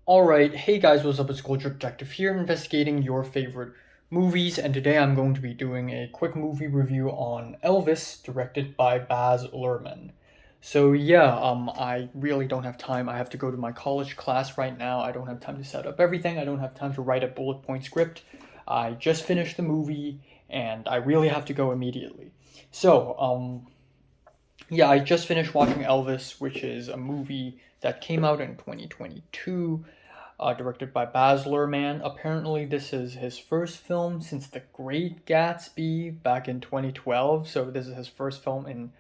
Alright, hey guys, what's up? It's Culture Detective here, investigating your favorite movies, and today I'm going to be doing a quick movie review on Elvis, directed by Baz Luhrmann. So yeah, I really don't have time. I have to go to my college class right now. I don't have time to set up everything. I don't have time to write a bullet point script. I just finished the movie, and I really have to go immediately. So, yeah, I just finished watching Elvis, which is a movie that came out in 2022, directed by Baz Luhrmann. Apparently, this is his first film since The Great Gatsby back in 2012. So this is his first film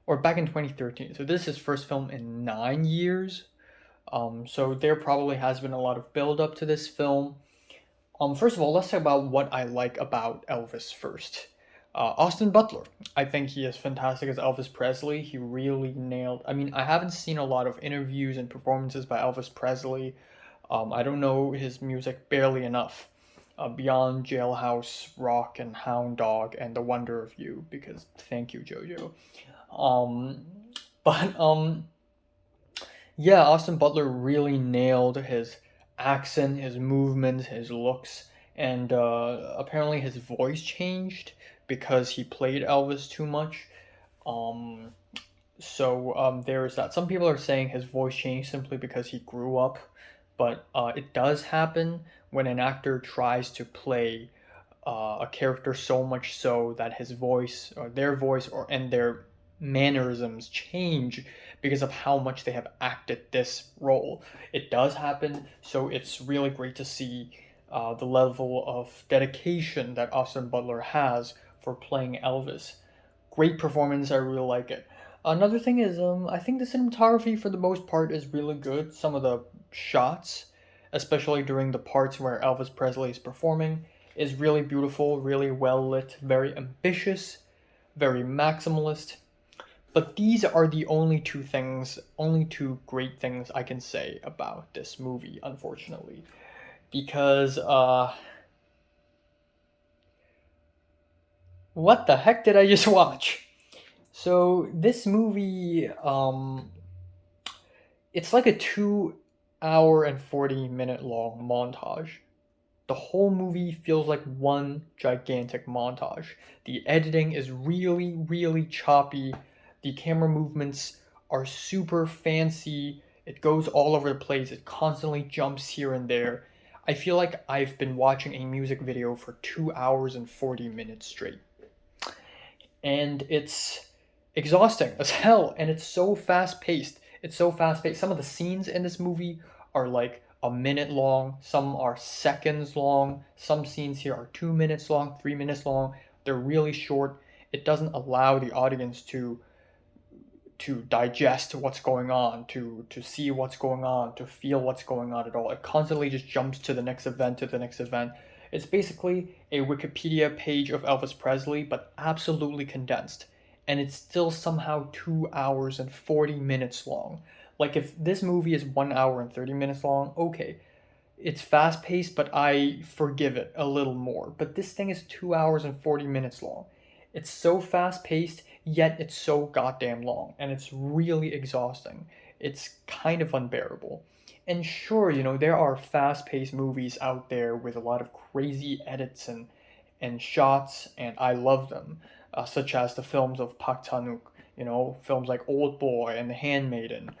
or back in 2013. So this is his first film in 9 years. So there probably has been a lot of build up to this film. First of all, let's talk about what I like about Elvis first. Austin Butler. I think he is fantastic as Elvis Presley. He really nailed. I mean, I haven't seen a lot of interviews and performances by Elvis Presley. I don't know his music barely enough, beyond Jailhouse Rock and Hound Dog and The Wonder of You. Because thank you, JoJo. Um, but yeah, Austin Butler really nailed his accent, his movements, his looks, and apparently his voice changed because he played Elvis too much. Um, so there is that. Some people are saying his voice changed simply because he grew up, but it does happen when an actor tries to play a character so much so that his voice or their voice or and their mannerisms change because of how much they have acted this role. It does happen, so it's really great to see the level of dedication that Austin Butler has for playing Elvis. Great performance, I really like it. Another thing is, I think the cinematography for the most part is really good. Some of the shots, especially during the parts where Elvis Presley is performing, is really beautiful, really well lit, very ambitious, very maximalist. But these are the only two great things I can say about this movie, unfortunately. Because, what the heck did I just watch? So, this movie, it's like a 2 hour and 40-minute long montage. The whole movie feels like one gigantic montage. The editing is really, really choppy. The camera movements are super fancy. It goes all over the place. It constantly jumps here and there. I feel like I've been watching a music video for 2 hours and 40 minutes straight. And it's exhausting as hell. And it's so fast paced. It's so fast paced. Some of the scenes in this movie are like a minute long, some are seconds long, some scenes here are 2 minutes long, 3 minutes long. They're really short. It doesn't allow the audience to digest what's going on, to see what's going on, to feel what's going on at all. It constantly just jumps to the next event, to the next event. It's basically a Wikipedia page of Elvis Presley, but absolutely condensed. And it's still somehow 2 hours and 40 minutes long. Like, if this movie is 1 hour and 30 minutes long, okay, it's fast paced, but I forgive it a little more. But this thing is 2 hours and 40 minutes long. It's so fast paced, yet it's so goddamn long, and it's really exhausting. It's kind of unbearable. And sure, there are fast paced movies out there with a lot of crazy edits and shots, and I love them, such as the films of Park Chan-wook, films like Old Boy and The Handmaiden.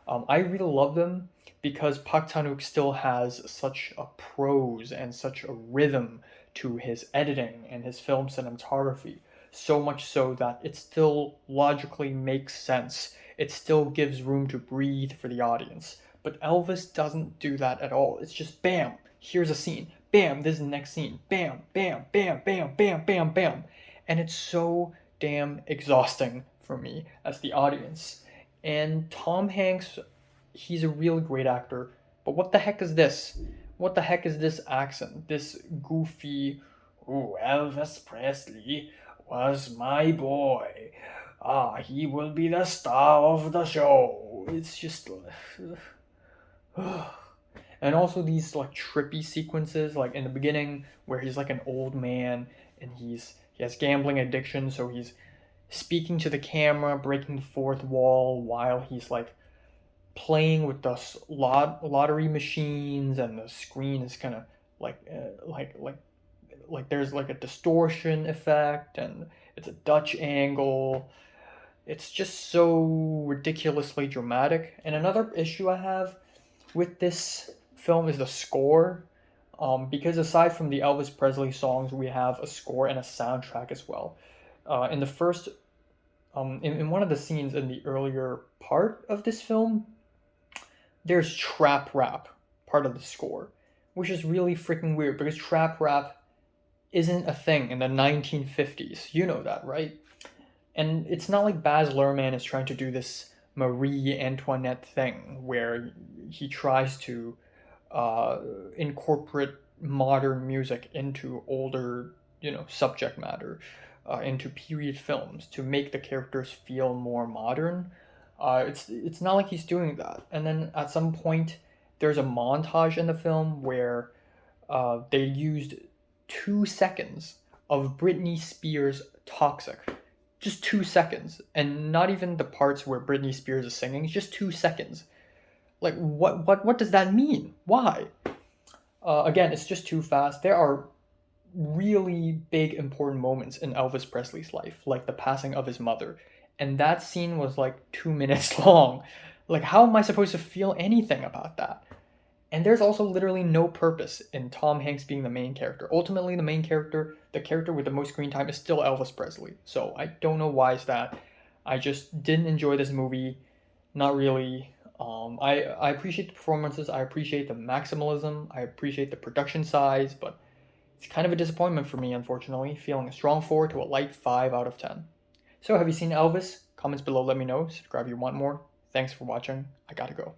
I really love them because Park Chan-wook still has such a prose and such a rhythm to his editing and his film cinematography, so much so that it still logically makes sense. It still gives room to breathe for the audience. But Elvis doesn't do that at all. It's just bam, here's a scene. Bam, this is the next scene. Bam, bam, bam, bam, bam, bam, bam. And it's so damn exhausting for me as the audience. And Tom Hanks, he's a really great actor. But what the heck is this? What the heck is this accent? This goofy, "Oh, Elvis Presley was my boy. Ah, he will be the star of the show." It's just. And also these like trippy sequences, like in the beginning where he's like an old man and he has gambling addiction, so he's speaking to the camera, breaking the fourth wall while he's like playing with the lottery machines, and the screen is kind of like there's like a distortion effect, and it's a Dutch angle. It's just so ridiculously dramatic. And another issue I have with this film is the score. Because aside from the Elvis Presley songs, we have a score and a soundtrack as well. In the first, in one of the scenes in the earlier part of this film, there's trap rap part of the score, which is really freaking weird because trap rap isn't a thing in the 1950s. You know that, right? And it's not like Baz Luhrmann is trying to do this Marie Antoinette thing where he tries to incorporate modern music into older, subject matter, into period films to make the characters feel more modern. It's not like he's doing that. And then at some point, there's a montage in the film where they used 2 seconds of Britney Spears' "Toxic." Just 2 seconds, and not even the parts where Britney Spears is singing. Just 2 seconds. Like what does that mean? Why? Again, it's just too fast. There are really big important moments in Elvis Presley's life, like the passing of his mother, and that scene was like 2 minutes long. Like, how am I supposed to feel anything about that? And there's also literally no purpose in Tom Hanks being the main character. Ultimately, the main character, the character with the most screen time, is still Elvis Presley. So I don't know why is that. I just didn't enjoy this movie. Not really. I appreciate the performances. I appreciate the maximalism. I appreciate the production size, but it's kind of a disappointment for me, unfortunately. Feeling a strong 4 to a light 5 out of 10. So have you seen Elvis? Comments below, let me know. Subscribe if you want more. Thanks for watching. I gotta go.